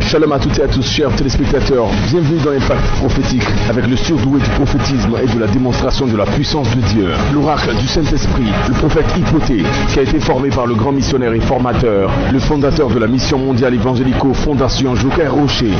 Shalom à toutes et à tous, chers téléspectateurs. Bienvenue dans l'Impact prophétique avec le surdoué du prophétisme et de la démonstration de la puissance de Dieu. L'oracle du Saint-Esprit, le prophète Hypothée, qui a été formé par le grand missionnaire et formateur, le fondateur de la mission mondiale évangélico Fondation Joker Rocher.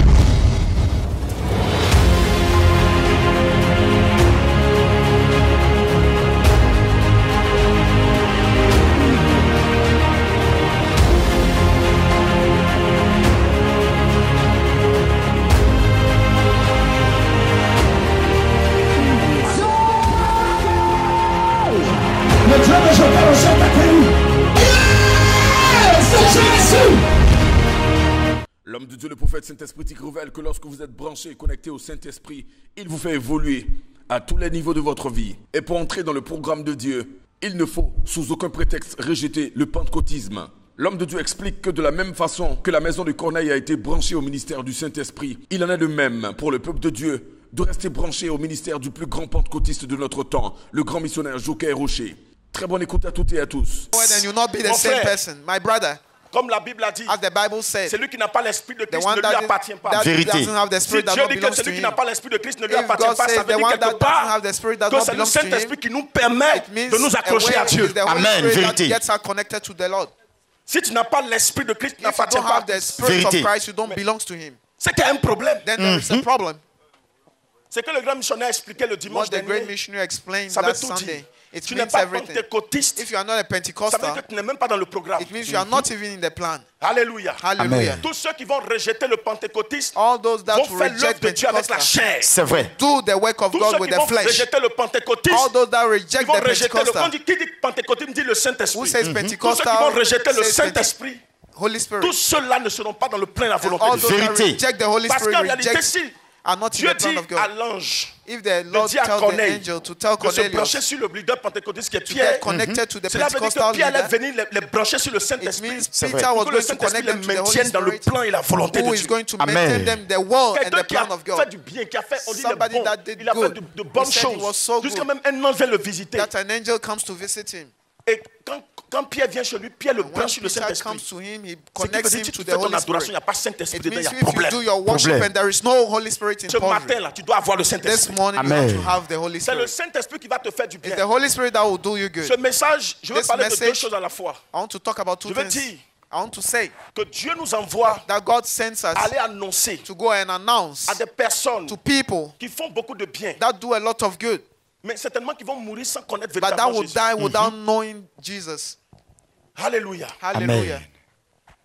L'homme de Dieu, le prophète Saint-Esprit, révèle que lorsque vous êtes branché et connecté au Saint-Esprit, il vous fait évoluer à tous les niveaux de votre vie. Et pour entrer dans le programme de Dieu, il ne faut sous aucun prétexte rejeter le pentecôtisme. L'homme de Dieu explique que de la même façon que la maison de Corneille a été branchée au ministère du Saint-Esprit, il en est de même pour le peuple de Dieu de rester branché au ministère du plus grand pentecôtiste de notre temps, le grand missionnaire Joker Rocher. Très bonne écoute à toutes et à tous. And you'll not be the same person. My brother, Comme la Bible a dit, as the Bible said, celui qui n'a pas l'esprit de the Christ one ne lui appartient pas. that Vérité. doesn't have the Si spirit that Dieu not dit que belongs to celui qui him. n'a pas l'esprit de Christ ne lui If appartient God pas, ça says veut the dire one quelque that doesn't part have the spirit that que not c'est le belongs to him, Saint-Esprit qui nous permet it means de nous accrocher a à way Dieu. is the Holy Amen. Spirit Vérité. that gets us connected to the Lord. Si tu n'as pas l'esprit de Christ, tu If you n'appartiens don't pas. have the spirit Vérité. of Christ, you don't belong to him. C'est qu'il y a un problème. Then there is a problem. C'est que le grand missionnaire expliquait le dimanche What the great dernier. missionary explained Ça veut last tout dire. Sunday, it Tu n'es means pas everything. pentecôtiste. If you are not a Ça veut dire Pentecostal, que tu n'es même pas dans le programme. it means you are not even in the plan. Alléluia. Hallelujah. Tous ceux qui vont rejeter le pentecôtisme All those that vont will faire l'œuvre reject de Dieu avec la Pentecostal chair. C'est vrai. do the work of Tous God ceux with qui the vont flesh. rejeter le pentecôtisme, All those that qui reject vont the rejeter le Pentecostal. qui dit pentecôtisme dit le Who Saint-Esprit. says Tous ceux qui Pentecostal vont rejeter le says Saint-Esprit, Holy Spirit. tous ceux-là ne seront pas dans le plein de la And volonté all de those Dieu. that Vérité. reject the Holy Parce Spirit qu'en réalité, reject si are not in Dieu the plan dit of God. à l'ange If the Lord dit à tells the Corneille angel to tell de se brancher Cornelius sur le leader pentecôtiste qui est to Pierre, get connected to the cela veut dire Pentecostal que Pierre allait leader, venir les brancher sur le it Saint-Esprit. means C'est Peter vrai. was Pour que le going to Saint-Esprit connect les them to the Holy maintienne dans le Spirit, plan et la volonté de who is Dieu. going to Amen. maintain them the will and Quelqu'un the qui a plan of fait God. du bien, qui a fait, on dit Somebody le bon, that did il a fait good. de bonnes He said he was choses, so jusqu'à good. même un ange vient le visiter. That an angel comes to visit him. Et quand Pierre vient chez lui, Pierre le When branche sur le Peter Saint-Esprit. comes to him, he Ce qui veut connects dire him que si to tu the fais ton Holy adoration, il Spirit. n'y a pas Saint-Esprit It dedans, means il y a if you problème. do your worship Problème. and there is no Holy Spirit Ce involved, matin-là, tu dois avoir le this Saint-Esprit. morning you Amen. have to have the Holy C'est le Spirit. Saint-Esprit qui va te faire du It's bien. the Holy Spirit that will do you good. Ce message, je veux This parler de deux message- choses à la fois. I want to talk about two Je veux things. dire I want to say que Dieu nous envoie that God sends us aller annoncer to go and announce à des personnes to people qui font beaucoup de bien, that do a lot of good, mais certainement qui vont mourir sans connaître but that véritablement will Jésus. die without knowing Jesus. Alléluia. Hallelujah.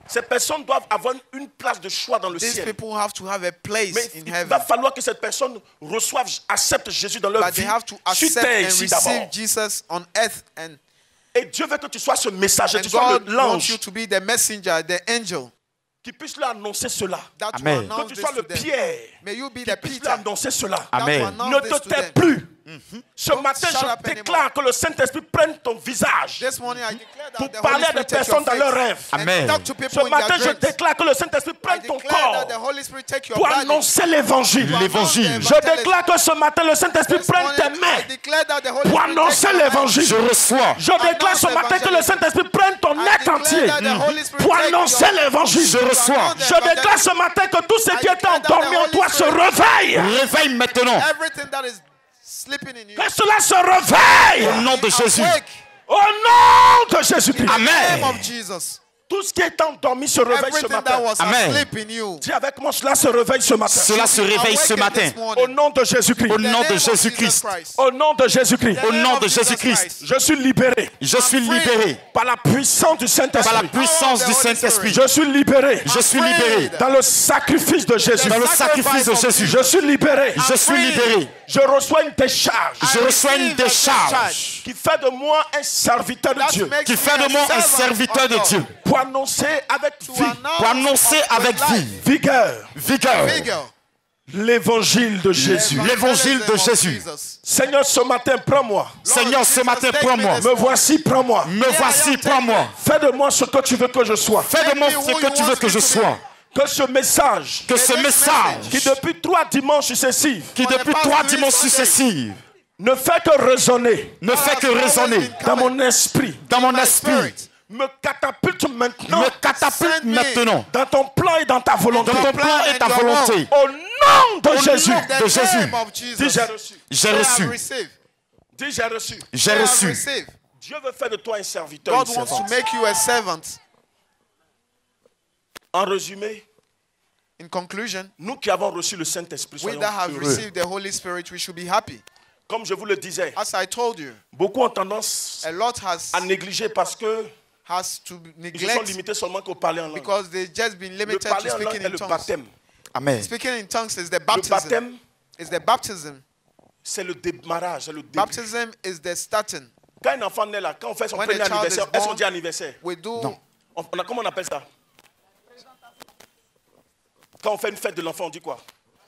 Ces personnes doivent avoir une place de choix dans le These ciel. people have to have a place Mais in il heaven, va falloir que cette personne reçoive, accepte Jésus dans leur but they vie have to sur accept terre and ici receive d'abord. Jesus on earth, and Et Dieu veut que tu sois ce messager, tu sois God wants l'ange you to be the messenger, the angel qui puisse leur annoncer cela. that Amen. will announce Que tu this sois to le them. Pierre May you be qui the puisse Peter leur annoncer cela. that will Amen. announce Ne this te to tais them. plus. Ce matin, shut up je anymore. déclare que le Saint-Esprit prenne ton visage This morning I declare pour that the parler Holy à des Spirit take personnes your dans leurs faith rêves. and Amen. talk to Ce people in matin, their je dreams. déclare que le Saint-Esprit I prenne ton declare that the corps Holy Spirit take your pour body. annoncer l'évangile. L'évangile. Je déclare que ce matin, le Saint-Esprit This prenne morning, tes I mains declare that the Holy pour Spirit annoncer take your hand. l'évangile. Je reçois. Je déclare ce matin que le Saint-Esprit prenne ton I être declare entier that the Holy Spirit pour take annoncer your- l'évangile. Je reçois. Je déclare ce matin que tout ce qui était declare that endormi the en Holy toi se Spirit- réveille. Réveille maintenant. Everything that is sleeping in you. Que cela se réveille. Au nom de Jésus. Awake Au nom de Jésus-Christ. in the name Amen. of Jesus. Tout ce qui est endormi se réveille ce Everything matin. that was Amen. asleep in you. Dis avec moi, cela se réveille ce matin. Cela se réveille ce Awaken matin. this morning. Au nom de Jésus-Christ. Au In the nom name de of Jesus Jésus-Christ. Christ. Au nom de Jésus-Christ. Au In the nom name de of Jesus Jésus-Christ. Christ. Je suis libéré Je suis free. libéré par la puissance du par Saint-Esprit. la puissance du Power of the Holy Saint-Esprit. Je suis libéré Je suis libéré dans le sacrifice de Jésus. dans le sacrifice de Jésus. Je suis libéré. Je suis libéré. Je reçois une décharge Je reçois une décharge qui fait de moi un serviteur de That Dieu makes qui me fait de moi un servant serviteur of de God. Dieu pour annoncer avec vie, pour annoncer avec vie, vigueur, vigueur, Figure. l'évangile de Jésus. l'évangile de Jésus. Jesus. Seigneur, ce matin, prends-moi. Seigneur, ce matin, prends-moi. Me voici, prends-moi. Me voici, prends-moi. Fais de moi ce que tu veux que je sois. Fais de moi ce que tu veux que je sois. Que ce message Que ce message qui depuis 3 dimanches successifs qui depuis 3 dimanches successives ne fait que résonner ne fait que résonner dans mon esprit, dans mon esprit, me catapulte maintenant Me catapulte Send me. maintenant dans ton plan et dans ta volonté. dans ton plan et ta and your volonté. Au nom de Jésus. In the de Jésus. name of Dis Jesus. j'ai reçu. J'ai I have reçu. received. Dis j'ai reçu. J'ai I have reçu. received. Dieu veut faire de toi un serviteur. God une wants to servante. make you a servant. En résumé, In conclusion, nous qui avons reçu le Saint-Esprit, we soyons that have heureux. received the Holy Spirit, we should be happy. Comme je vous le disais, As I told you, beaucoup ont tendance a lot has à négliger parce que to ils se sont neglect limités seulement qu'au parler en langue. because they've just been Le limited parler to en langue speaking est in le tongues. baptême. Amen. Speaking in tongues is the Le baptism. baptême, Is the baptism. c'est le démarrage, c'est le début. Baptism is the starting. Quand un enfant naît là, quand on fait son When premier the child anniversaire, is est-ce qu'on born, dit anniversaire? We do. Comment on appelle ça? Quand on fait une fête de l'enfant, on dit quoi?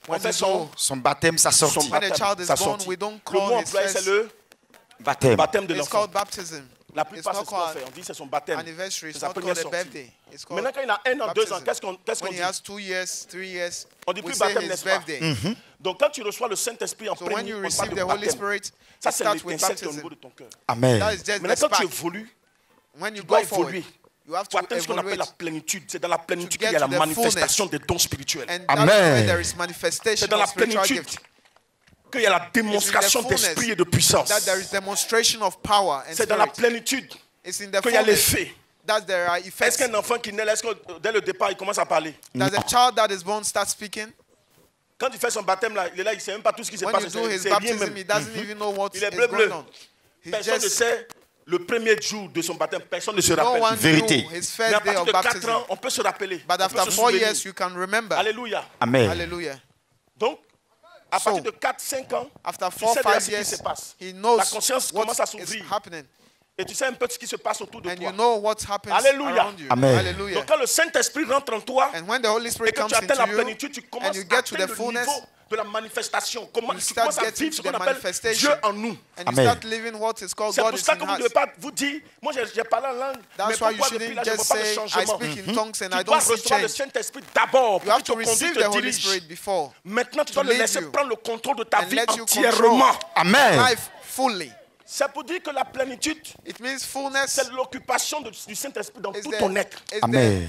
On When fait you son do- Son baptême, sa sortie. Son When a baptême, child is sa born, sortie. we don't Le mot call his employé, c'est first. le Baptême. baptême de It's l'enfant. called baptism. La It's plupart, not c'est ce qu'on fait. called On dit c'est son baptême. anniversary. It's C'est sa not première called a sortie. birthday. It's called Maintenant, quand il a 1 an, 2 ans, baptism. qu'est-ce qu'on When he dit? has 2 years, 3 years, On dit we plus say baptême, his n'est-ce pas? birthday. Donc, quand tu reçois le Saint-Esprit en So when premier, you on parle receive de the Holy baptême. Spirit, Ça, it c'est starts with l'étincelle qui est au baptism. niveau de ton cœur. Amen. That is just the Maintenant, quand tu spark. évolues, When you tu dois go forward, évoluer. you have Pour to atteindre ce qu'on appelle la evaluate. plénitude. C'est dans la plénitude To qu'il y get a la to the manifestation des dons spirituels. And that's Amen. where there is manifestation C'est dans la of spiritual plénitude gift. qu'il y a la démonstration fullness d'esprit et de puissance. That there is demonstration of power and C'est dans la spirit. plénitude It's in the qu'il y a les fullness faits. that there are Est-ce effects. qu'un enfant qui naît, est-ce que dès le départ, il commence à parler? Does a child that is born start speaking? Quand il fait son baptême, là, il est là, il ne sait même pas tout ce qui se When passe. you Il do his sait rien baptism, même. he doesn't even know what Il is est bleu-bleu. going on. He Personne ne just, sait le premier jour de son baptême. Personne ne se no rappelle. one Vérité. knew his Mais à first day partir of de 4 baptism. ans, on peut se rappeler. But On peut after se 4 souvenir. years, you can remember. Alléluia. Amen. Hallelujah. Donc, à So, partir de 4, 5 ans, After tu 4, sais déjà 5 ce qui years, se passe. he knows La conscience commence à what is s'ouvrir. happening. Et tu sais un peu ce qui se passe autour de And toi. you know what happens Alléluia. around you. Amen. Hallelujah. Donc, quand le Saint-Esprit rentre en toi, And when the Holy et Spirit que comes tu atteins la into you, plénitude, tu commences and you à get to the atteindre le fullness, niveau de la manifestation. Comment you tu start commences à getting vivre ce to qu'on the appelle manifestation. Dieu en nous. and you Amen. start living what is called C'est God pour is ça in que vous ne us. devez pas vous dire, moi j'ai parlé en langue, mais That's why you pourquoi depuis shouldn't là je ne vois just pas de say, I changement? speak in tongues and I Tu dois don't see recevoir le change. Saint-Esprit d'abord You pour have qu'il te to conduise, receive te the Holy dirige. Spirit before Maintenant, tu dois to le lead laisser you prendre le contrôle de ta and vie let you entièrement. control Amen. life fully. C'est pour dire que la plénitude, It means fullness c'est l'occupation du Saint-Esprit dans is tout the, ton être. is Amen.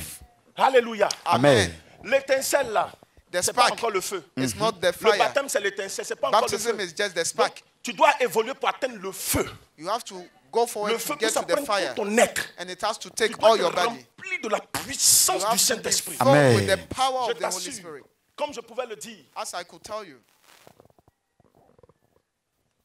Alléluia. Amen. L'étincelle là, The c'est pas spark. encore le feu. It's not the Le fire. baptême, c'est l'étincelle, c'est pas encore le Baptism feu. is just the Donc, spark. tu dois évoluer pour atteindre le feu. You have to go forward Le to feu get que ça to the prenne fire. tout ton être. And it has to Tu take dois all te your body. remplir de la puissance You du have to be Saint-Esprit. filled Amen. with the power Je of the Holy t'assure, Spirit. comme je pouvais le dire, As I could tell you,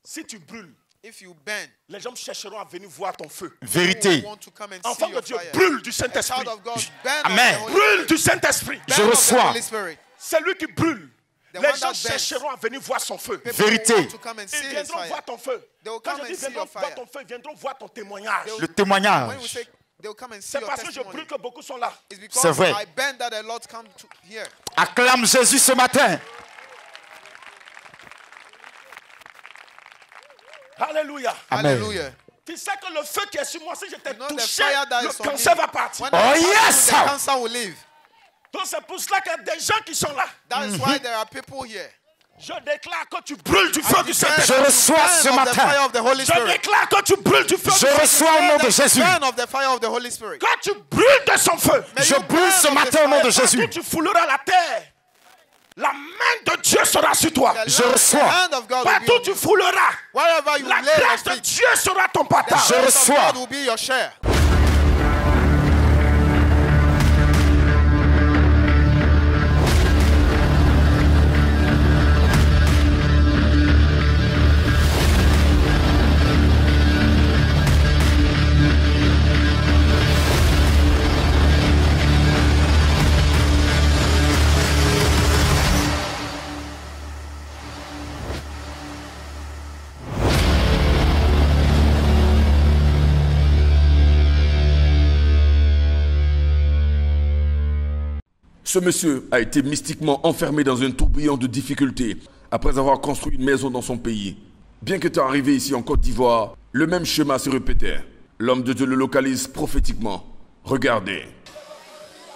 si tu brûles, if you burn, les gens chercheront à venir voir ton feu. Vérité. you want to come and Enfant see de your Dieu, fire. brûle du A Saint-Esprit. child of God, burn Amen. of the Holy Brûle du Saint-Esprit. Burn Je of the reçois. Holy Spirit. C'est lui qui brûle. The Les one gens that burns. chercheront à venir voir son feu. People Vérité. want to come and Ils see his viendront fire. voir ton feu. They will Quand come je and dis see viendront your voir fire. ton feu, ils viendront voir ton témoignage. Le When we témoignage. say they'll come and see C'est your parce que je testimony. brûle que beaucoup sont là. It's C'est because vrai. I burn that a lot come to here. Acclame Jésus ce matin. Alléluia. Amen. Hallelujah. Tu sais que le feu qui est sur moi, si j'étais You know the touché, fire that le is on cancer me. va partir. When Oh, I touch yes, you, the sir. cancer will leave. Donc c'est pour cela qu'il y a des gens qui sont là. That is why there are people here. Je déclare que tu brûles du feu I du declare Saint-Esprit. Je reçois burn ce of the matin. fire of the Holy Je Spirit. déclare que tu brûles du feu du Je Saint-Esprit. reçois au nom de Jésus. Burn of the fire of the Holy Spirit. Quand tu brûles de son feu, May Je you brûle burn ce of the matin au nom de fire. Jésus. partout tu fouleras la terre. La main de Dieu sera sur toi. The Je Lord- reçois. The hand of God will be Partout on tu you. fouleras. Wherever you La lay your grâce de feet, Dieu sera ton the partage. Je grace of reçois. God will be your share. Ce monsieur a été mystiquement enfermé dans un tourbillon de difficultés après avoir construit une maison dans son pays. Bien qu'étant arrivé ici en Côte d'Ivoire, le même schéma se répétait. L'homme de Dieu le localise prophétiquement. Regardez.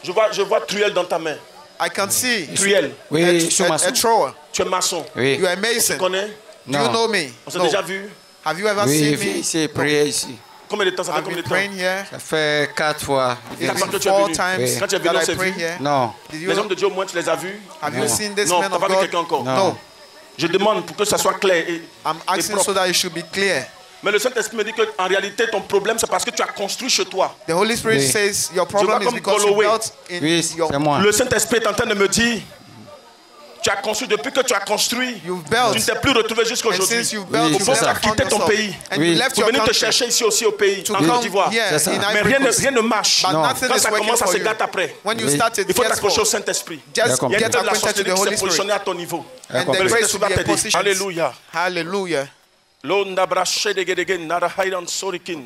Je vois truelle dans ta main. I can see Truelle. Oui, je suis a maçon. thrower. Tu es maçon. Oui. You are a Tu mason. connais? Do you Non. know me? On s'est No. déjà vu. Have you ever Oui, seen j'ai me? ici, prier ici. Combien de temps ça fait? I've Combien been de temps? praying here. Ça fait 4 fois. It's Quand been tu es 4 venu. times Quand tu es venu, that on I s'est pray vu. here. Non. Did Les you, hommes de Dieu, au moins, tu les as vus? have you seen this Non, man t'as of pas vu God? quelqu'un encore? No. Je demande pour que ça soit clair. I'm asking so that it should be clear. Mais le Saint-Esprit me dit qu'en réalité, ton problème, c'est parce que tu as construit chez toi. The Holy Spirit Oui. says your problem vois is comme because you Holloway. built in Oui, your... c'est moi. Le Saint-Esprit est en train de me dire, tu as construit, depuis que tu as construit, You've built. tu ne t'es plus retrouvé jusqu'à And aujourd'hui. since you've built, Oui, you c'est never ça. found Quitté ton yourself. pays. And Oui. you left Pour your venir te country chercher ici aussi au pays, to en come Côte d'Ivoire. here C'est ça. in Mais Ivory rien Coast. ne marche. But Non. nothing Quand is ça working commence, ça for se you. gâte après. When you Oui. start it, Il faut guess t'accrocher au what? Saint-Esprit. Just D'accord. Il y a get une de la acquainted to sorcellerie the qui s'est Holy Spirit. positionnée à ton niveau. And D'accord. the Mais le grace Saint-Esprit will va be t'aider. positioned. Alléluia. Hallelujah. L'onda braché de gedegen, nara haidan sorikin.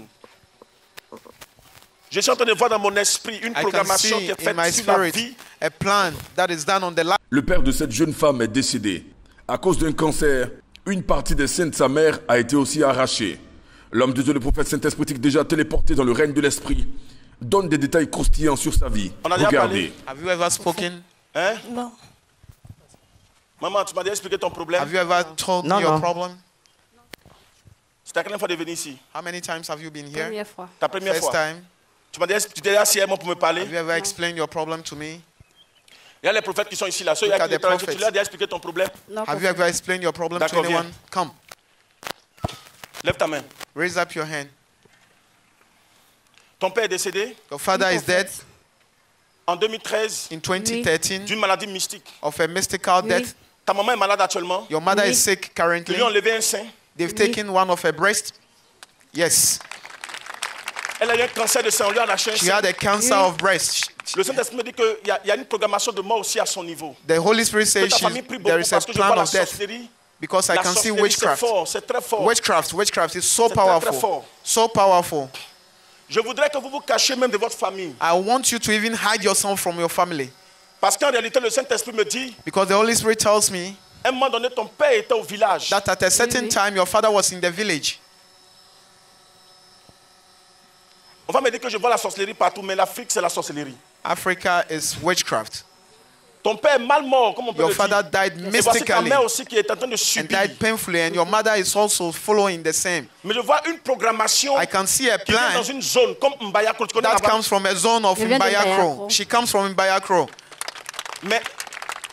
Je suis en train de voir dans mon esprit une I can programmation see qui est in my faite sur la spirit vie. a plan that is done on the life. Le père de cette jeune femme est décédé. À cause d'un cancer, une partie des seins de sa mère a été aussi arrachée. L'homme de Dieu, le prophète Saint-Esprit, déjà téléporté dans le règne de l'Esprit, donne des détails croustillants sur sa vie. On a déjà Regardez. Have you ever spoken? Hein? Non. Maman, tu m'as déjà expliqué ton problème. Have you ever told No, me your no. problem? C'est ta première fois de venir ici. How many times have you been here? Première fois. Ta première First fois. time. Tu t'es assis hier pour me parler. Have you ever explained your problem to me? Il y a les prophètes qui sont ici là. Ceux Look qui at the tu prophets. leur as déjà expliqué ton problème. Non, Have you ever explained your problem to D'accord, viens. anyone? Come, Lève ta main. raise up your hand. Ton père est décédé Your father is dead en 2013 in 2013 d'une maladie mystique. of a mystical Oui. death. Ta maman est malade actuellement. Your mother Oui. is sick Ils currently. lui ont enlevé un sein. They've Oui. taken one of her breasts. Yes, Elle a eu un cancer de sein. On lui a arraché un she sein. had a cancer Oui. of breast. Le Saint-Esprit me dit qu'il y a une programmation de mort aussi à son niveau. The Holy Spirit Que says ta famille prie there beaucoup is a parce que je vois plan la of death sorcellerie. because I La can see sorcellerie, c'est witchcraft. fort, c'est très fort. Witchcraft is so C'est très, très powerful. fort. So powerful. Je voudrais que vous vous cachiez même de votre famille. I want you to even hide yourself from your family Parce qu'en réalité, le Saint-Esprit me dit, because the Holy Spirit tells me à un moment donné, ton père était au village. that at a certain Oui. time your father was in the village. On va me dire que je vois la sorcellerie partout, mais l'Afrique, c'est la sorcellerie. Africa is witchcraft. Ton père est mal mort, comme on peut Your le dire. father died Et voici ta mystically mère aussi qui est en train de and subir. died painfully, and your mother is also following the same. Mais je vois une programmation I can see a qui vient dans plan une zone comme Mbayakro. Tu connais that là-bas? comes from a zone of Elle vient de Mbayakro. Mbayakro. She comes from Mbayakro. Mais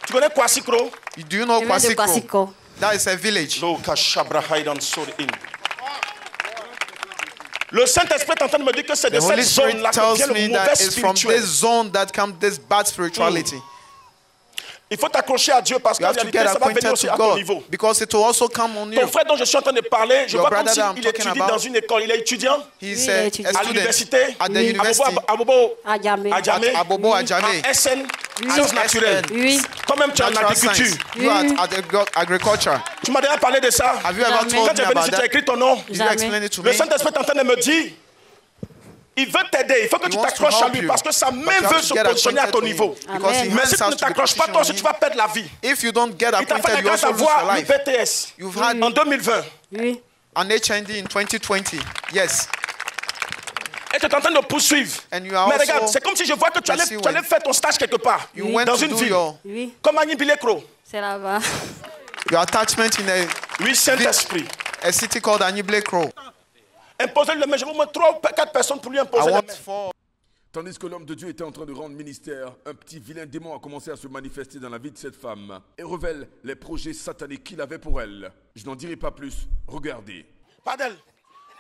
tu connais Kwasikro? Do you know Elle vient de Kwasikro? Kwasiko. That is a village. Le Saint-Esprit est en train de me dire que c'est de The cette Holy Spirit zone-là que tells vient le me mauvais that it's from spirituel. this zone that comes this bad spirituality. Il faut t'accrocher à Dieu parce You qu'en have to réalité, get ça va venir acquainted aussi to à ton God niveau. because it will also come on Ton you. frère dont je suis en train de parler, je Your vois comme brother that I'm s'il talking étudie about. dans une école. Il est étudiant He's Oui, a étudiant. à student l'université, at the Oui. university. à Bobo, À Djamé. à Djamé, At Abobo à Adjamé. SN, Oui. sciences naturelles. Oui. Toi-même, tu es en Natural agriculture. science. You are Oui. at agriculture. Tu m'as déjà parlé de ça. Have you ever Jamais. told Quand tu me es venu about ici, tu as that? écrit ton nom. Did you Jamais. explain it to Le me? Saint-Esprit est en train de me dire, il veut t'aider. Il faut que He tu wants to t'accroches à help lui you. parce que sa But main you have veut to se get positionner à acquainted ton to him niveau. because he Amen. Mais hands si tu has ne to be t'accroches pas, toi positioned aussi, on tu him. vas perdre la vie. If you don't get Il t'a fait acquainted, you grâce also à lose your voir life. l'UPTS You've had en 2020. Oui. an HND in 2020. Yes. Et tu es en train de poursuivre. And you are Mais also regarde, c'est comme si je vois que tu allais pursuing. faire ton stage quelque part. You went Dans to une do ville. Oui. Comme Agni Bilekro. C'est là-bas. your attachment in Oui, Saint-Esprit. a city called Aniblekro. Imposez le main. Je vous montre 3 ou 4 personnes pour lui I imposer want les mains. for Tandis que l'homme de Dieu était en train de rendre ministère, un petit vilain démon a commencé à se manifester dans la vie de cette femme et révèle les projets sataniques qu'il avait pour elle. Je n'en dirai pas plus. Regardez. Padel.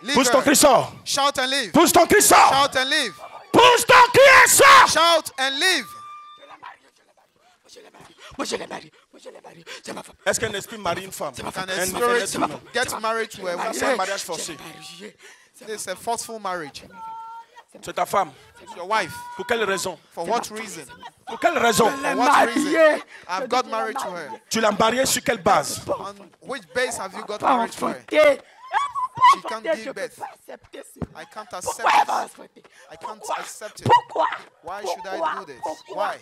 leave Pousse ton her. cri, sort. Shout and leave. Pousse ton cri, sort. Shout and leave. Pousse ton cri, sort. Shout and leave. Est-ce qu'un esprit marie une femme? Can Un a spirit être humain. get married to a Ça, woman? c'est un mariage forcé. It's a forceful marriage. C'est ta femme. It's your wife. Pour quelle raison? For what reason? Pour quelle raison? For what reason? I've got married to her. Tu l'as mariée sur quelle base? On which base have you got married to her? She can't give birth. I can't accept it. I can't accept it. Why should I do this? Why?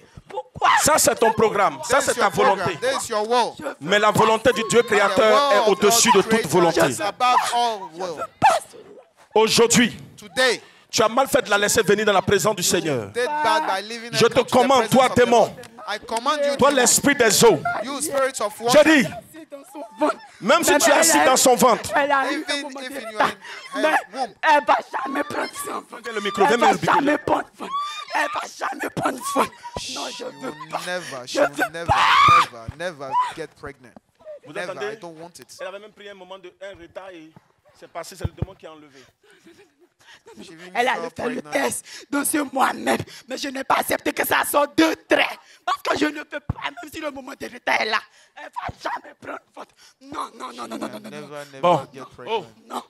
Ça, c'est ton programme. Ça, This c'est is ta your program. volonté. This is your will. Mais la volonté du Dieu The créateur est will of au-dessus God de toute creator volonté. is above all will. Aujourd'hui, Today, tu as mal fait de la laisser venir dans la présence du Seigneur. did bad by living Je te commande, toi, démon, I command you, toi demon, l'esprit des eaux, you spirits of je water, dis, Même si tu es assis dans son ventre. Even if in your womb. Elle va jamais prendre son fond. Le micro, Elle va jamais prendre fond. Elle va jamais prendre fond. Non, je veux pas. She will never get pregnant. Vous Never, entendez? I don't want it. Elle avait même pris un moment de un retard et c'est passé, c'est le démon qui a enlevé. Elle a fait le test dans ce mois-même, mais je n'ai pas accepté que ça sorte de traits. Parce que je ne peux pas, même si le moment de retard est là, elle ne va jamais prendre faute. Non. Never Bon. get Oh, pregnant. Non.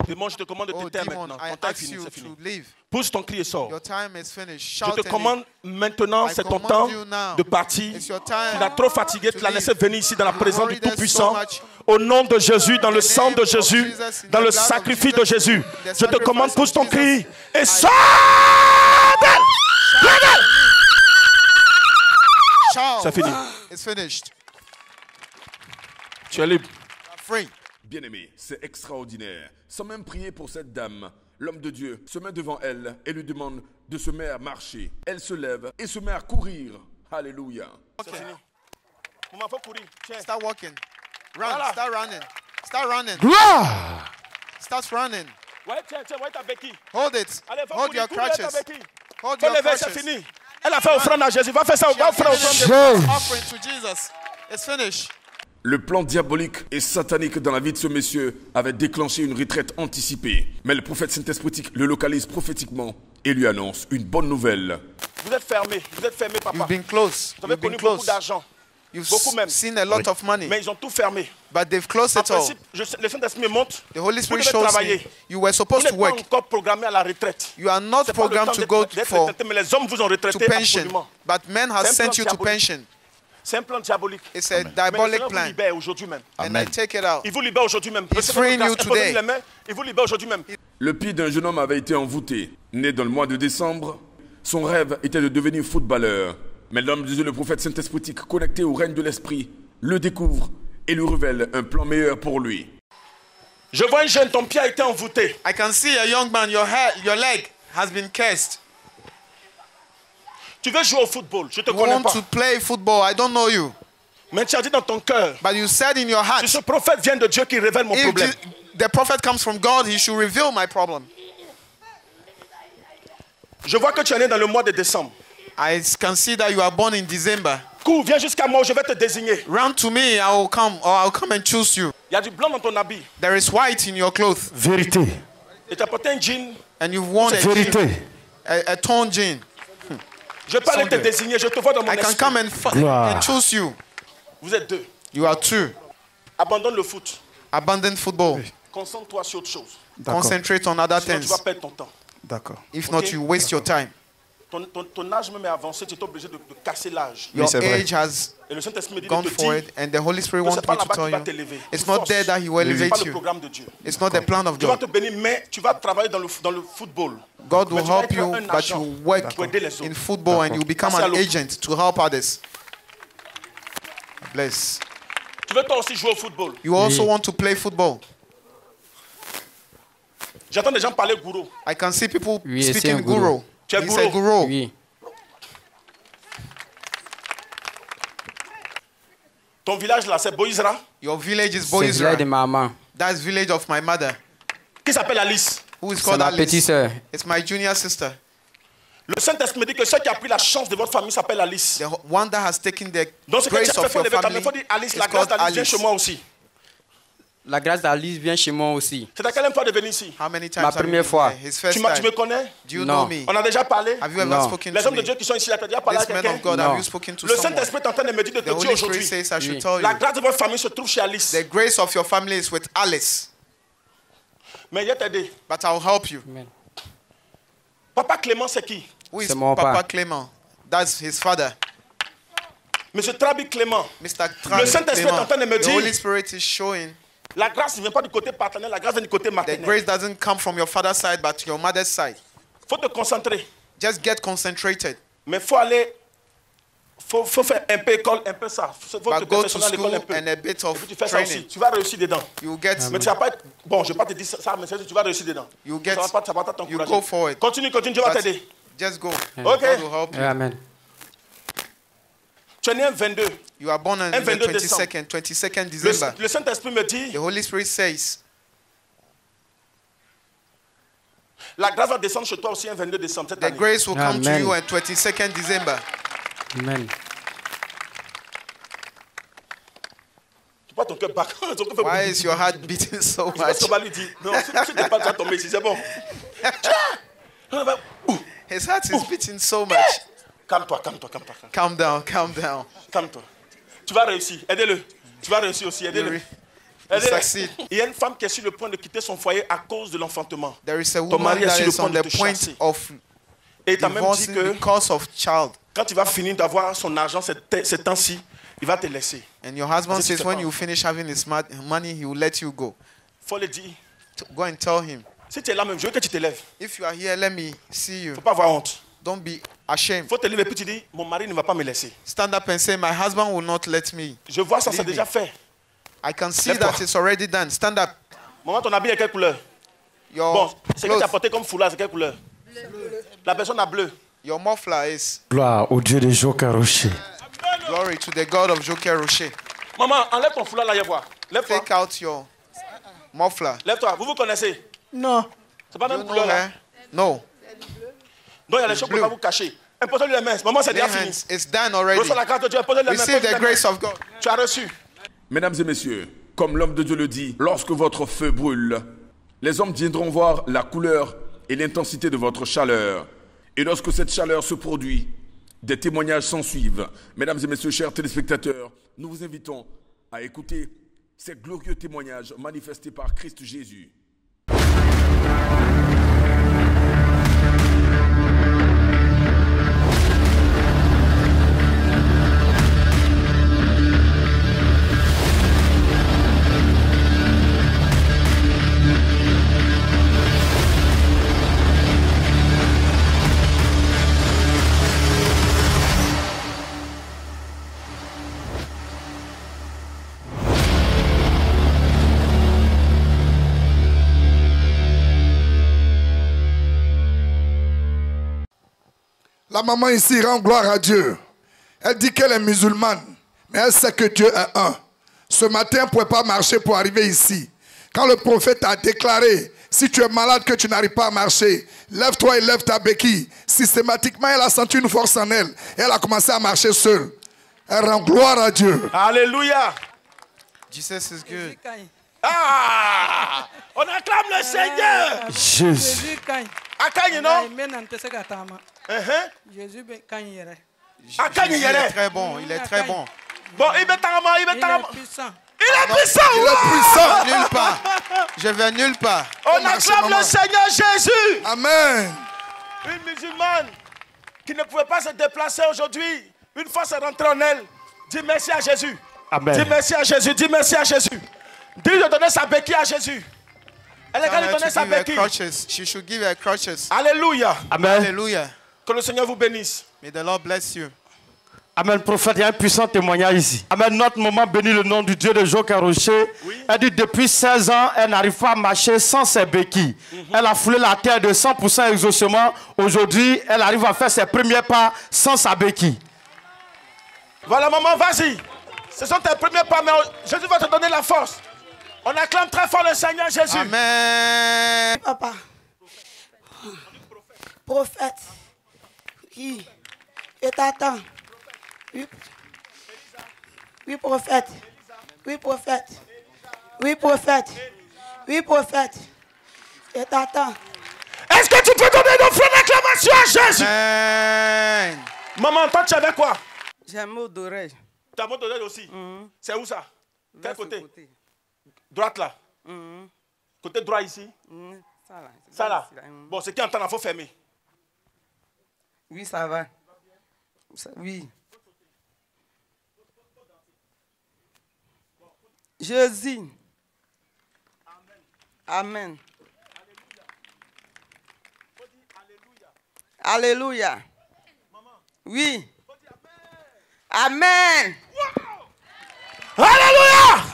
démon, je te commande de Oh, te taire demon, maintenant. I Ton temps est ask fini, you c'est to fini. leave. Pousse ton cri et sors. Your time is finished. Je Shout te and commande maintenant, I c'est ton command temps you now. de partir. It's your time Tu l'as trop fatigué, tu to l'as leave. laissé venir ici dans la You présence du worried us Tout-Puissant. so much. Au nom de Jésus, dans le sang de name of Jésus, Jesus, in dans the le blood of sacrifice de Jesus, Jésus. the Je te commande, sacrifice pousse of ton Jesus. cri et sors d'elle. Shout. C'est fini. It's finished. Tu es libre. Free. Bien-aimé, c'est extraordinaire. Sans même prier pour cette dame, l'homme de Dieu se met devant elle et lui demande de se mettre à marcher. Elle se lève et se met à courir. Alléluia. C'est fini. Maman, faut courir. Tiens. Start walking. Run. Voilà. Start running. Start running. Gloire. Start running. Ouais, tiens, ouais, ta béquille. Hold it. Allez, faut Hold courir, your courir, ta crutches. béquille. Hold Faut your lever, c'est crutches. fini. Elle a fait offrande à Jésus. Va faire ça, She va has faire given offrande. an offering to Jesus. It's finished. Le plan diabolique et satanique dans la vie de ce monsieur avait déclenché une retraite anticipée. Mais le prophète Saint-Esprit le localise prophétiquement et lui annonce une bonne nouvelle. Vous êtes fermé, papa. You've been close. Vous avez You've been connu beaucoup close. d'argent. You've Beaucoup même. seen a lot of money. Mais ils ont tout fermé. But they've closed En it all. principe, le Saint-Esprit me montre. The Holy Vous Spirit devez shows me travailler. you were Vous supposed to n'êtes pas work. encore programmé à la retraite. You are not C'est pas le programmed temps to d'être go d'être retraité, mais les hommes vous ont to retraité pension. absolument. But men has C'est un sent plan you to diabolique. pension. C'est un plan diabolique. It's a Mais le diabolic Seigneur vous plan. libère aujourd'hui même. And I take it out. Il vous libère aujourd'hui même. He's freeing you today. Il vous libère aujourd'hui même. Le pied d'un jeune homme avait été envoûté. Né dans le mois de décembre, son rêve était de devenir footballeur. Mais l'homme de Dieu, le prophète Saint-Esprit, connecté au règne de l'Esprit, le découvre et lui révèle un plan meilleur pour lui. Je vois un jeune, ton pied a été envoûté. I can see a young man, your leg has been cursed. Tu veux jouer au football, je ne te You connais want pas. to play football, I don't know you. Mais tu as dit dans ton cœur, But you said in your heart, si ce prophète vient de Dieu qui révèle mon if problème. the prophet comes from God, he should reveal my problem. Je vois que tu es né dans le mois de décembre. I can see that you are born in December. Cours, viens jusqu'à moi, je vais te désigner. Run to me, I will come, or I'll come and choose you. Il y a du blanc dans ton habit. There is white in your clothes, Vérité. Et tu as porté un jean. and you've worn Vérité. a torn jean. Je peux aller te Sunday. désigner, je te vois dans mon I can esprit. come Gloire. and choose you. Vous êtes deux. You are two. Abandonne le foot. Abandon football. Concentre-toi sur autre chose. Concentrate on other Sinon, tu things. vas perdre ton temps. D'accord. If Okay. not, you waste your time. Ton âge même est avancé, tu es obligé de casser l'âge. Your c'est vrai. age has Et le Saint-Esprit me dit gone de te forward, dire and the Holy Spirit que wants c'est pas me to là-bas tell qu'il va you t'élever. it's Tu not forces. there that He will C'est pas elevate le you. programme de Dieu. It's not the plan of Tu vas God. te bénir, mais tu vas travailler dans le football. God Mais will tu vas help être you, un but agent you work pour aider les autres. in football and you become Passer à an l'autre. agent to help others. Bless. Tu veux toi aussi jouer au football. You also want to play football. J'entends des gens parler gourou. I can see people Oui, c'est speaking un gourou. guru. Tu es He's a gourou. guru. Oui. Ton village là, c'est Boïsra, Your village is C'est le village de Boisra. maman. That's village of my mother, qui s'appelle Alice. who is C'est called ma petite Alice. sœur. It's my junior sister. Le Saint-Esprit me dit que ceux qui a pris la chance de votre famille s'appelle Alice. The one that has taken the Donc ce que tu grace as fait, of faut your lever ta main. family Il faut dire Alice, is la grâce called d'Alice vient Alice. chez moi aussi. La grâce d'Alice vient chez moi aussi. C'est la quelle fois de venir ici? How many times Ma have you première been fois. there? His first Tu time. me connais? Do you Non. know me? On a déjà parlé? Have you ever Non. spoken Les to hommes de me? Dieu qui sont ici, là, tu as déjà parlé à This man quelqu'un? of God, Non. have you spoken to Le someone? Saint-Esprit est en train de me dire de The te dire Holy Spirit aujourd'hui. says I should Oui. tell La you. grâce de votre famille se trouve chez Alice. The grace of your family is with Alice, Mais il va t'aider. but I'll help you. Amen. Papa Clément, c'est qui? Who is C'est mon Papa père. Clément? That's his father, Monsieur Trabi Clément. Mr. Le Saint-Esprit est en train de me The Holy dire, Spirit is showing la grâce ne vient pas du côté paternel, la grâce vient du côté the maternel. grace doesn't come from your father's side, but your mother's side. Faut te concentrer. Just get concentrated. Mais faut aller, faut faire un peu école, un peu ça. Faut te But go to perfectionner à l'école school un peu. and a bit Et puis of tu fais ça aussi. training. Tu vas réussir dedans. You get, Mais tu vas pas être, bon, je vais pas te dire ça, mais tu vas réussir dedans. You get- ça va pas you t'encourager. go for it. Continue, Dieu va but t'aider. just go. Ok. God will help you. Amen. Tu es né un 22. You are born on the 22nd December. Le Saint-Esprit me dit, The Holy Spirit says, la grâce va descendre chez toi aussi un 22 décembre cette the année. grace will come to Amen. you on 22nd December. Amen. Tu vois ton cœur bat. Why is your heart beating so Je pense much? qu'on va lui dire, non, si t'es pas déjà tombé ici, c'est bon. His heart is beating so much. Calme-toi, calme-toi, calme-toi. Calm down, calm down. Calme-toi. Tu vas réussir, aidez-le. Tu vas réussir aussi, aidez-le. You'll succeed. Il y a une femme qui est sur le point de quitter son foyer à cause de l'enfantement. There is a Ton woman mari est that sur le is point on de the te point chasser. of Et il t'a même dit divorcing que because of child. quand il va finir d'avoir son argent ces temps-ci, il va te laisser. And your husband Vas-y, tu says te when parles. you finish having his money, he will let you go. Faut le dire. Go and tell him. Si tu es là même, je veux que tu te lèves. If you are here, let me see you. Faut pas avoir honte. Don't be ashamed. Faut te lever et puis tu dis, mon mari ne va pas me laisser. Stand up and say, my husband will not let me. Je vois ça, c'est Leave me. déjà fait. I can see Lève-toi. that it's already done. Stand up. Maman, ton habit est quelle couleur? Your Bon, c'est que tu as clothes, porté comme foulard, c'est quelle couleur? La personne a bleu. your muffler is Gloire au Dieu de Joker Rocher. glory to the God of Joker Rocher. Maman, enlève ton foulard là, y'a voir. Lève-toi. Take out your muffler. Lève-toi. Vous vous connaissez? Non. C'est pas la You même know couleur là. her? No. Donc il y a des choses que vous bleu. pouvez vous cacher. Imposez-lui les mains. Maman, c'est Lay déjà fini. hands. It's done already. Reçois la grâce de Dieu. Imposez-lui les mains. Receive Imposez-lui the les mains. grace of God. Tu as reçu. Mesdames et messieurs, comme l'homme de Dieu le dit, lorsque votre feu brûle, les hommes viendront voir la couleur et l'intensité de votre chaleur. Et lorsque cette chaleur se produit, des témoignages s'en suivent. Mesdames et messieurs, chers téléspectateurs, nous vous invitons à écouter ces glorieux témoignages manifestés par Christ Jésus. La maman ici rend gloire à Dieu. Elle dit qu'elle est musulmane, mais elle sait que Dieu est un. Ce matin, elle ne pouvait pas marcher pour arriver ici. Quand le prophète a déclaré, si tu es malade, que tu n'arrives pas à marcher, lève-toi et lève ta béquille. Systématiquement, elle a senti une force en elle. Et elle a commencé à marcher seule. Elle rend gloire à Dieu. Alléluia. Jesus is good. Ah! On acclame le Seigneur. Jésus. Akagne, non? Jésus Akagne, il est très bon. Il est très bon. Bon, il est tarama, il est tarama. puissant. Il est puissant. Il est puissant. Nulle part. Je vais nulle part. On acclame le Seigneur Jésus. Amen. Une musulmane qui ne pouvait pas se déplacer aujourd'hui, une fois c'est rentré en elle, dis merci à Jésus. Amen. Dis merci à Jésus, dis merci à Jésus. Dis de donner sa béquille à Jésus. Elle est Tell qu'elle her donner to sa give her béquille. crutches. She should give her crutches. Alléluia. Amen. Hallelujah. Que le Seigneur vous bénisse. May the Lord bless you. Amen, prophète, il y a un puissant témoignage ici. Amen, notre maman bénit le nom du Dieu de Joker Rocher. Oui. Elle dit depuis 16 ans, elle n'arrive pas à marcher sans ses béquilles. Elle a foulé la terre de 100% exaucement. Aujourd'hui, elle arrive à faire ses premiers pas sans sa béquille. Voilà, maman, vas-y. Ce sont tes premiers pas, mais Jésus va te donner la force. On acclame très fort le Seigneur Jésus. Amen. Papa. Prophète. Oui. Je t'attends. Oui. Oui, prophète. Oui, prophète. Oui, prophète. Oui, prophète. Je t'attends. Est-ce que tu peux donner une offrande d'acclamation à Jésus? Amen. Maman, toi, tu avais quoi? J'ai un mot d'oreille. Ta mot d'oreille aussi. C'est où ça? Quel Là, côté? ce côté. Droite là. Côté droit ici. Ça là. Ça là. Ici, là. Bon, c'est qui entend, il faut fermer. Oui, ça va. Oui. Jésus. Amen. Alléluia. Oui. Amen. Alléluia!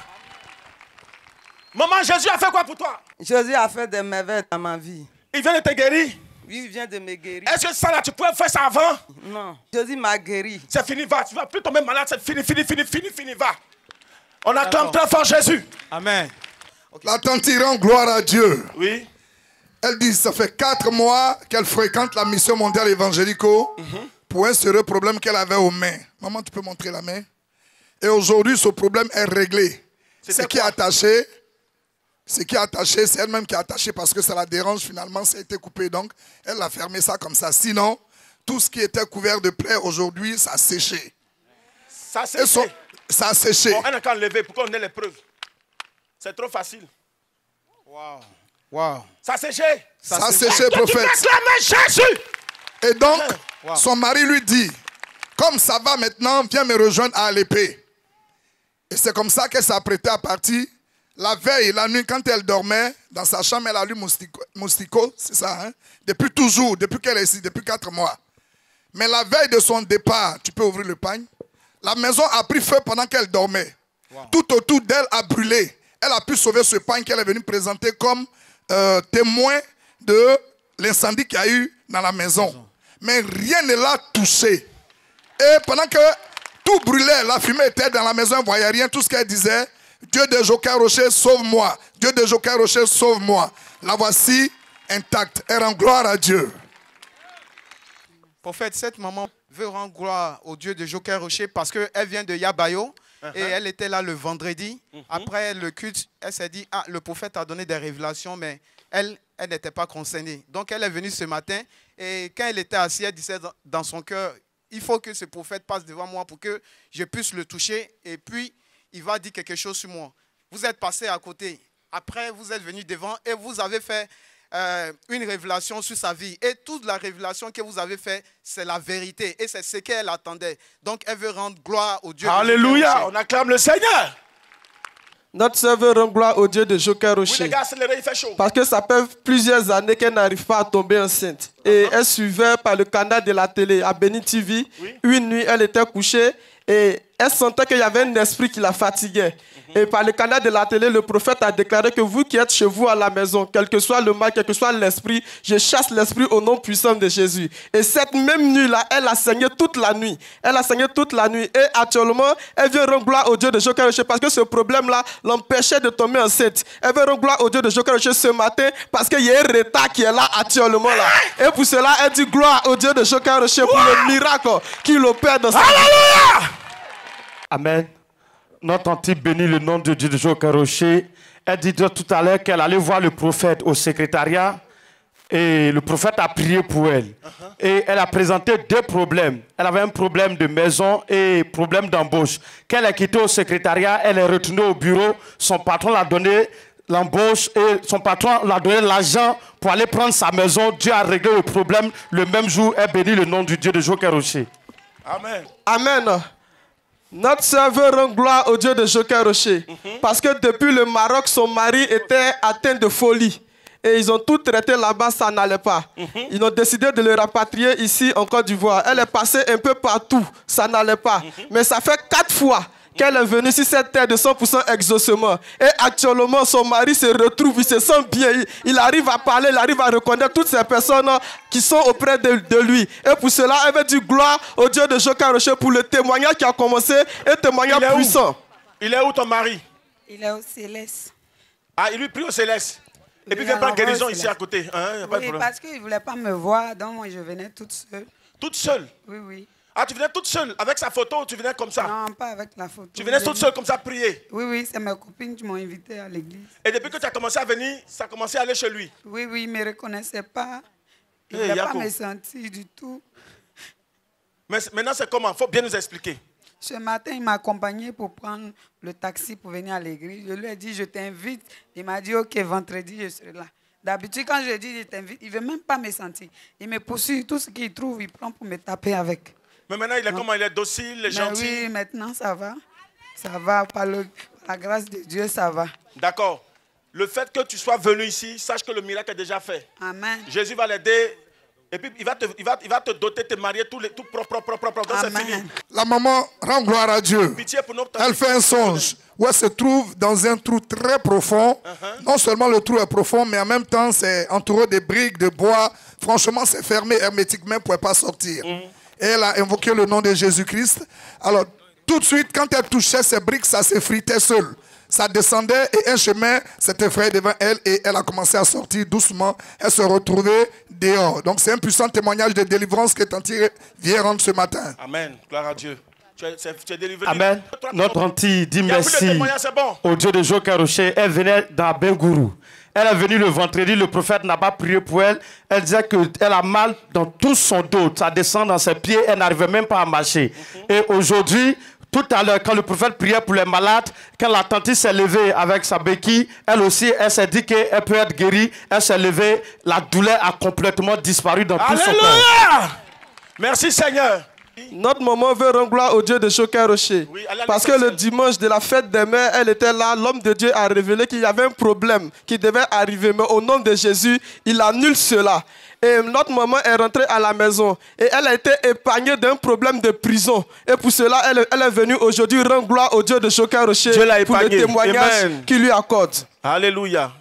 Maman, Jésus a fait quoi pour toi? Jésus a fait des merveilles dans ma vie. Il vient de te guérir. Oui, il vient de me guérir. Est-ce que ça là, tu pouvais faire ça avant? Non. Jésus m'a guéri. C'est fini, va. Tu vas plus tomber malade, c'est fini, va. On acclame très fort Jésus. Amen. La tante rend gloire à Dieu. Oui. Elle dit, ça fait 4 mois qu'elle fréquente la mission mondiale évangélico pour un sérieux problème qu'elle avait aux mains. Maman, tu peux montrer la main? Et aujourd'hui, ce problème est réglé. Ce qui est attaché, c'est elle-même qui est attachée parce que ça la dérange. Finalement, ça a été coupé. Donc, elle a fermé ça comme ça. Sinon, tout ce qui était couvert de plaies aujourd'hui, ça a séché. Ça a séché. Ça a séché. Bon, on n'a qu'à enlever pour qu'on ait les preuves. C'est trop facile. Wow. Wow. Ça a séché. Ça a séché, prophète. Jésus. Et donc, son mari lui dit, comme ça va maintenant, viens me rejoindre à l'épée. Et c'est comme ça qu'elle s'apprêtait à partir. La veille, la nuit, quand elle dormait, dans sa chambre, elle a lu Moustico, c'est ça, hein? Depuis toujours, depuis qu'elle est ici, depuis 4 mois. Mais la veille de son départ, tu peux ouvrir le pagne, la maison a pris feu pendant qu'elle dormait. Wow. Tout autour d'elle a brûlé. Elle a pu sauver ce pagne qu'elle est venue présenter comme témoin de l'incendie qu'il y a eu dans la maison. Mais rien ne l'a touché. Et pendant que tout brûlait, la fumée était dans la maison, elle ne voyait rien. Tout ce qu'elle disait, Dieu de Joker Rocher, sauve-moi. Dieu de Joker Rocher, sauve-moi. La voici intacte. Elle rend gloire à Dieu. Prophète, cette maman veut rendre gloire au Dieu de Joker Rocher parce qu'elle vient de Yabayo. Et elle était là le vendredi. Après le culte, elle s'est dit, ah, le prophète a donné des révélations, mais elle n'était pas concernée. Donc elle est venue ce matin. Et quand elle était assise, elle disait dans son cœur, il faut que ce prophète passe devant moi pour que je puisse le toucher. Et puis, il va dire quelque chose sur moi. Vous êtes passé à côté. Après, vous êtes venu devant et vous avez fait une révélation sur sa vie. Et toute la révélation que vous avez faite, c'est la vérité. Et c'est ce qu'elle attendait. Donc, elle veut rendre gloire au Dieu. Alléluia, on acclame le Seigneur. Notre sœur veut rendre gloire au Dieu de Joker Rocher. Oui, les gars, accélérez, il fait chaud. Parce que ça fait plusieurs années qu'elle n'arrive pas à tomber enceinte. Et elle suivait par le canal de la télé à Béni TV. Une nuit, elle était couchée et elle sentait qu'il y avait un esprit qui la fatiguait. Et par le canal de la télé, le prophète a déclaré que vous qui êtes chez vous à la maison, quel que soit le mal, quel que soit l'esprit, je chasse l'esprit au nom puissant de Jésus. Et cette même nuit-là, elle a saigné toute la nuit. Elle a saigné toute la nuit. Et actuellement, elle vient rendre gloire au Dieu de Joker Rocher parce que ce problème-là l'empêchait de tomber enceinte. Elle veut rendre gloire au Dieu de Joker Rocher ce matin parce qu'il y a un retard qui est là actuellement. Là. Et pour cela, elle dit gloire au Dieu de Joker Rocher pour le miracle qu'il opère dans sa vie. Amen. Notre tante bénit le nom de Dieu de Joker Rocher. Elle dit tout à l'heure qu'elle allait voir le prophète au secrétariat et le prophète a prié pour elle. Et elle a présenté 2 problèmes. Elle avait un problème de maison et problème d'embauche. Quand elle a quitté au secrétariat, elle est retournée au bureau. Son patron l'a donné l'embauche et son patron l'a donné l'argent pour aller prendre sa maison. Dieu a réglé le problème le même jour. Elle bénit le nom du Dieu de Joker Rocher. Amen. Amen. Notre sœur veut rendre gloire au Dieu de Joker Rocher. Parce que depuis le Maroc, son mari était atteint de folie. Et ils ont tout traité là-bas, ça n'allait pas. Ils ont décidé de le rapatrier ici en Côte d'Ivoire. Elle est passée un peu partout, ça n'allait pas. Mais ça fait 4 fois qu'elle est venue sur cette terre de 100% exaucement. Et actuellement, son mari se retrouve, il se sent bien. Il arrive à parler, il arrive à reconnaître toutes ces personnes qui sont auprès de lui. Et pour cela, elle veut dire gloire au Dieu de Joker Rocher pour le témoignage qui a commencé, un témoignage puissant. Il est où ton mari? Il est au Céleste. Ah, il lui prie au Céleste. Et puis il vient prendre guérison ici à côté. Hein, oui, parce qu'il ne voulait pas me voir, donc moi je venais toute seule. Toute seule? Oui, oui. Ah, tu venais toute seule avec sa photo ou tu venais comme ça? Non, pas avec la photo. Tu venais toute seule comme ça prier? Oui, oui, c'est mes copines qui m'ont invité à l'église. Et depuis que tu as commencé à venir, ça a commencé à aller chez lui? Oui, oui, il ne me reconnaissait pas. Il ne voulait pas me sentir du tout. Mais maintenant, c'est comment? Il faut bien nous expliquer. Ce matin, il m'a accompagné pour prendre le taxi pour venir à l'église. Je lui ai dit, je t'invite. Il m'a dit, ok, vendredi, je serai là. D'habitude, quand je dis, je t'invite, il ne veut même pas me sentir. Il me poursuit, tout ce qu'il trouve, il prend pour me taper avec. Mais maintenant, il est comment? Il est docile, il est gentil? Oui, maintenant, ça va. Ça va, par la grâce de Dieu, ça va. D'accord. Le fait que tu sois venu ici, sache que le miracle est déjà fait. Amen. Jésus va l'aider. Et puis, il va te doter, te marier tout propre. Donc, c'est fini. La maman rend gloire à Dieu. Pitié pour notre Elle fait un songe où elle se trouve dans un trou très profond. Non seulement le trou est profond, mais en même temps, c'est entouré de briques, de bois. Franchement, c'est fermé hermétiquement, elle ne pouvait pas sortir. Et elle a invoqué le nom de Jésus-Christ. Alors, tout de suite, quand elle touchait ces briques, ça s'effritait seul. Ça descendait et un chemin s'était frayé devant elle et elle a commencé à sortir doucement. Elle se retrouvait dehors. Donc, c'est un puissant témoignage de délivrance que Tanti vient rendre ce matin. Amen. Gloire à Dieu. Tu es délivré. Amen. Notre Tanti dit merci au Dieu de Joker Rocher. Elle venait dans Bengourou. Elle est venue le vendredi, le prophète n'a pas prié pour elle. Elle disait qu'elle a mal dans tout son dos. Ça descend dans ses pieds, elle n'arrivait même pas à marcher. Et aujourd'hui, tout à l'heure, quand le prophète priait pour les malades, quand la tante s'est levée avec sa béquille, elle aussi, elle s'est dit qu'elle peut être guérie. Elle s'est levée, la douleur a complètement disparu dans tout son corps. Alléluia! Merci Seigneur. Notre maman veut rendre gloire au Dieu de Joker Rocher. Oui, parce que le dimanche de la fête des mères, elle était là. L'homme de Dieu a révélé qu'il y avait un problème qui devait arriver. Mais au nom de Jésus, il annule cela. Et notre maman est rentrée à la maison. Et elle a été épargnée d'un problème de prison. Et pour cela, elle est venue aujourd'hui rendre gloire au Dieu de Joker Rocher pour le témoignage qu'il lui accorde. Alléluia.